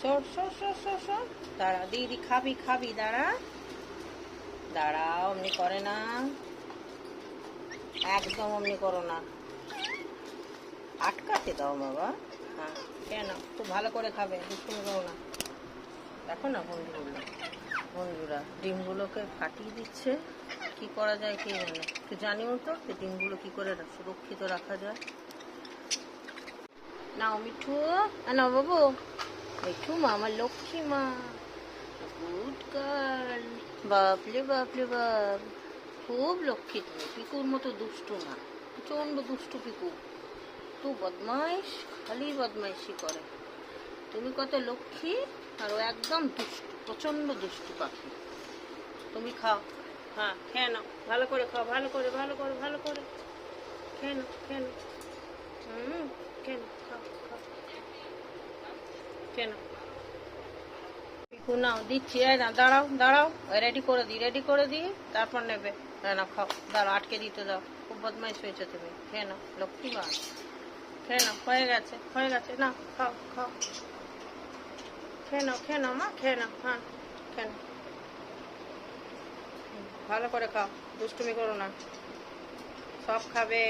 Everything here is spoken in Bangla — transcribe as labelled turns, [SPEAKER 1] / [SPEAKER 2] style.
[SPEAKER 1] সর সর সর সর সর। দাঁড়া দিদি, খাবি খাবি, দাঁড়া দাঁড়া, অমনি করে না, একদম অমনি করো না, আটকাতে দাও বাবা। হ্যাঁ কেন, খুব ভালো করে খাবে, দুষ্টুমি করো না। দেখো না বন্ধুরা ডিমগুলোকে ফাটিয়ে দিচ্ছে। কি করা যায় কে জানে, একটু জানিও তো যে ডিমগুলো কি করে সুরক্ষিত রাখা যায়। নাও মিঠু, নাও বাবু, মিঠু মা আমার লক্ষ্মী মা, গুড গার্ল। বাপলে বাপলে বাপ, খুব লক্ষ্মী তুমি, পিকুর মতো দুষ্টু না, প্রচন্ড দুষ্টু পিকু, তো বদমাইশ, খালি বদমাইশি করে। তুমি কত লক্ষ্মী, আর ও একদম দুষ্টু, প্রচন্ড দুষ্টু পাখি। তুমি খাও, হ্যাঁ খেয়ে নাও, ভালো করে খাও, ভালো করে ভালো করে ভালো করে খেয়ে নাও, খেয়ে নাও, খেয়ে নাও, খাও খাও, খেয়ে নাও। পিকু নাও দিচ্ছি, না দাঁড়াও দাঁড়াও, রেডি করে দিই তারপর নেবে। না খাও, দাঁড়াও, আটকে দিতে দাও, খুব বদমাইশ হয়েছে তুমি, খেয়ে নাও লক্ষ্মী মা, খেয়ে নাও, হয়ে গেছে, না খাও খাও, খেয়ে নাও মা, খেয়ে নাও, হ্যাঁ খেয়ে নাও, ভালো করে খাও, দুষ্টুমি করো না, সব খাবে।